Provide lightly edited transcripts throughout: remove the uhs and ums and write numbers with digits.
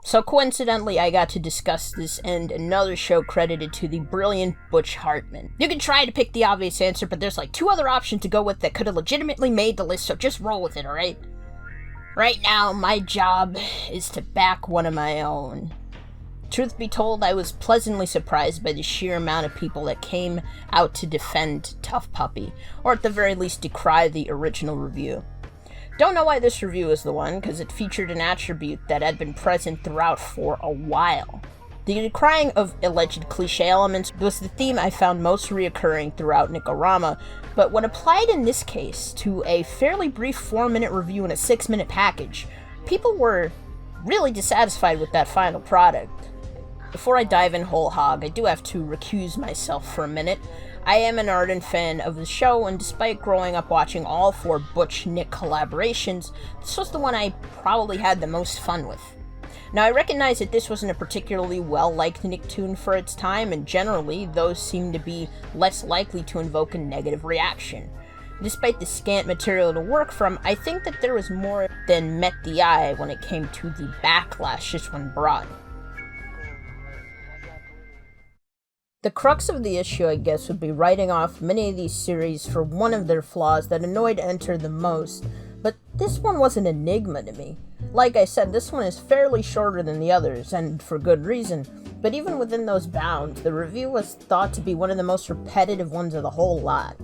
So coincidentally, I got to discuss this and another show credited to the brilliant Butch Hartman. You can try to pick the obvious answer, but there's like 2 other options to go with that could have legitimately made the list, so just roll with it, alright? Right now, my job is to back one of my own. Truth be told, I was pleasantly surprised by the sheer amount of people that came out to defend TUFF Puppy, or at the very least decry the original review. Don't know why this review is the one, because it featured an attribute that had been present throughout for a while. The decrying of alleged cliché elements was the theme I found most reoccurring throughout Nick-o-Rama, but when applied in this case to a fairly brief 4-minute review in a 6-minute package, people were really dissatisfied with that final product. Before I dive in whole hog, I do have to recuse myself for a minute. I am an ardent fan of the show, and despite growing up watching all 4 Butch-Nick collaborations, this was the one I probably had the most fun with. Now, I recognize that this wasn't a particularly well-liked Nicktoon for its time, and generally, those seem to be less likely to invoke a negative reaction. Despite the scant material to work from, I think that there was more than met the eye when it came to the backlash this one brought. The crux of the issue, I guess, would be writing off many of these series for one of their flaws that annoyed Enter the most, but this one was an enigma to me. Like I said, this one is fairly shorter than the others, and for good reason, but even within those bounds, the review was thought to be one of the most repetitive ones of the whole lot.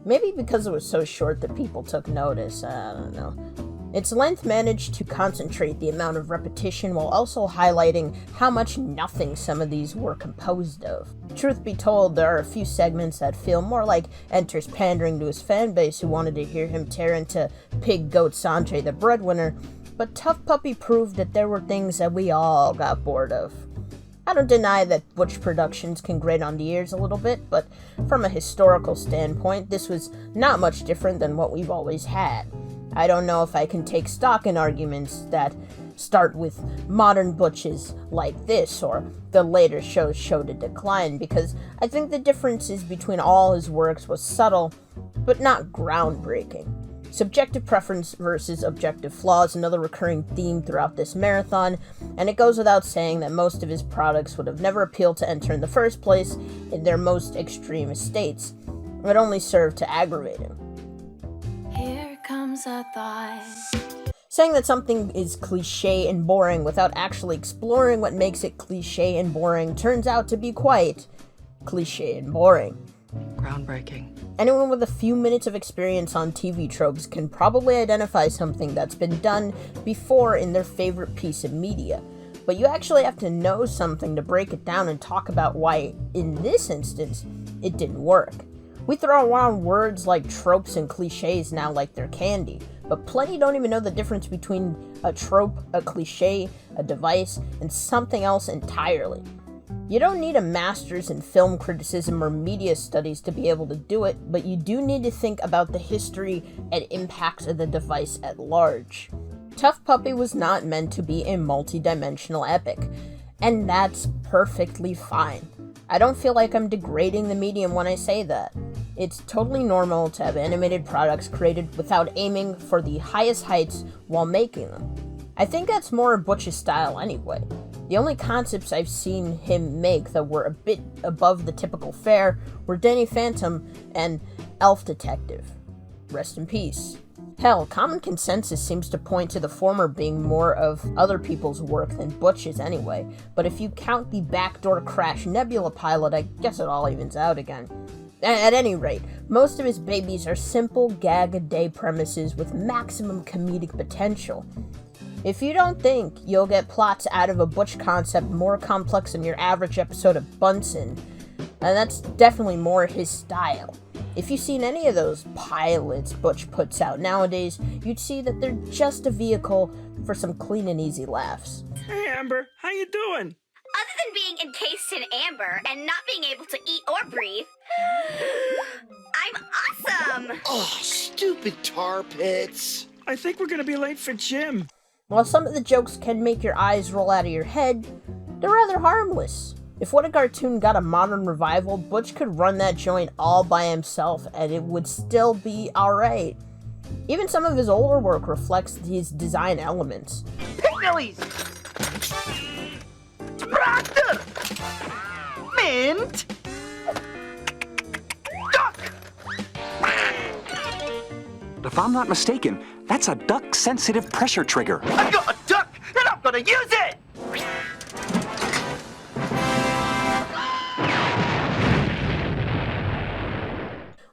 Maybe because it was so short that people took notice, I don't know. Its length managed to concentrate the amount of repetition while also highlighting how much nothing some of these were composed of. Truth be told, there are a few segments that feel more like Enter's pandering to his fanbase who wanted to hear him tear into Pig Goat Sanjay the breadwinner, but TUFF Puppy proved that there were things that we all got bored of. I don't deny that Butch Productions can grate on the ears a little bit, but from a historical standpoint, this was not much different than what we've always had. I don't know if I can take stock in arguments that start with modern Butches like this, or the later shows showed a decline, because I think the differences between all his works was subtle, but not groundbreaking. Subjective preference versus objective flaw is another recurring theme throughout this marathon, and it goes without saying that most of his products would have never appealed to Enter in the first place in their most extreme states. It only served to aggravate him. Here comes a thought. Saying that something is cliché and boring without actually exploring what makes it cliché and boring turns out to be quite cliché and boring. Groundbreaking. Anyone with a few minutes of experience on TV tropes can probably identify something that's been done before in their favorite piece of media, but you actually have to know something to break it down and talk about why, in this instance, it didn't work. We throw around words like tropes and cliches now like they're candy, but plenty don't even know the difference between a trope, a cliche, a device, and something else entirely. You don't need a master's in film criticism or media studies to be able to do it, but you do need to think about the history and impacts of the device at large. TUFF Puppy was not meant to be a multi-dimensional epic, and that's perfectly fine. I don't feel like I'm degrading the medium when I say that. It's totally normal to have animated products created without aiming for the highest heights while making them. I think that's more Butch's style anyway. The only concepts I've seen him make that were a bit above the typical fare were Danny Phantom and Elf Detective. Rest in peace. Hell, common consensus seems to point to the former being more of other people's work than Butch's anyway, but if you count the Backdoor Crash Nebula pilot, I guess it all evens out again. At any rate, most of his babies are simple gag-a-day premises with maximum comedic potential. If you don't think you'll get plots out of a Butch concept more complex than your average episode of Bunsen, then that's definitely more his style. If you've seen any of those pilots Butch puts out nowadays, you'd see that they're just a vehicle for some clean and easy laughs. Hey Amber, how you doing? Other than being encased in amber and not being able to eat or breathe, I'm awesome! Oh, stupid tar pits. I think we're gonna be late for gym. While some of the jokes can make your eyes roll out of your head, they're rather harmless. If What a Cartoon got a modern revival, Butch could run that joint all by himself and it would still be alright. Even some of his older work reflects his design elements. Pygmies! Brother! Mint! Duck! If I'm not mistaken, that's a duck-sensitive pressure trigger. I got a duck, and I'm gonna use it!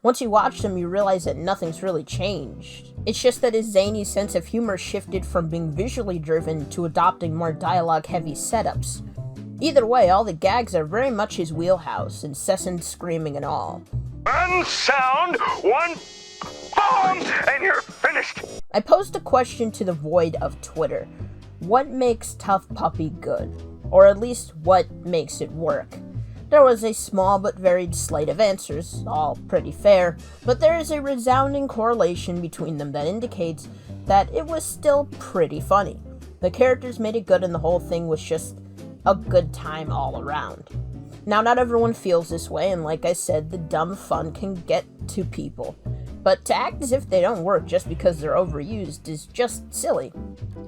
Once you watch them, you realize that nothing's really changed. It's just that his zany sense of humor shifted from being visually driven to adopting more dialogue-heavy setups. Either way, all the gags are very much his wheelhouse, incessant screaming and all. One sound, one bomb, and you're finished. I posed a question to the void of Twitter. What makes Tough Puppy good? Or at least, what makes it work? There was a small but varied slate of answers, all pretty fair, but there is a resounding correlation between them that indicates that it was still pretty funny. The characters made it good and the whole thing was just a good time all around. Now, not everyone feels this way, and like I said, the dumb fun can get to people. But to act as if they don't work just because they're overused is just silly.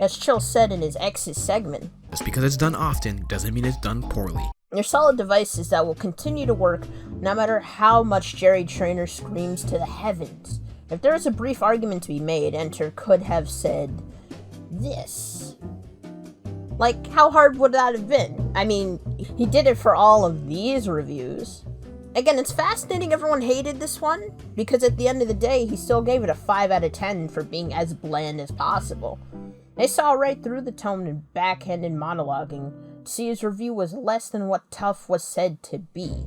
As Chill said in his X's segment, just because it's done often doesn't mean it's done poorly. They're solid devices that will continue to work no matter how much Jerry Trainer screams to the heavens. If there is a brief argument to be made, Enter could have said this. Like, how hard would that have been? I mean, he did it for all of these reviews. Again, it's fascinating everyone hated this one, because at the end of the day, he still gave it a 5 out of 10 for being as bland as possible. They saw right through the tone and backhanded monologuing to see his review was less than what Tough was said to be.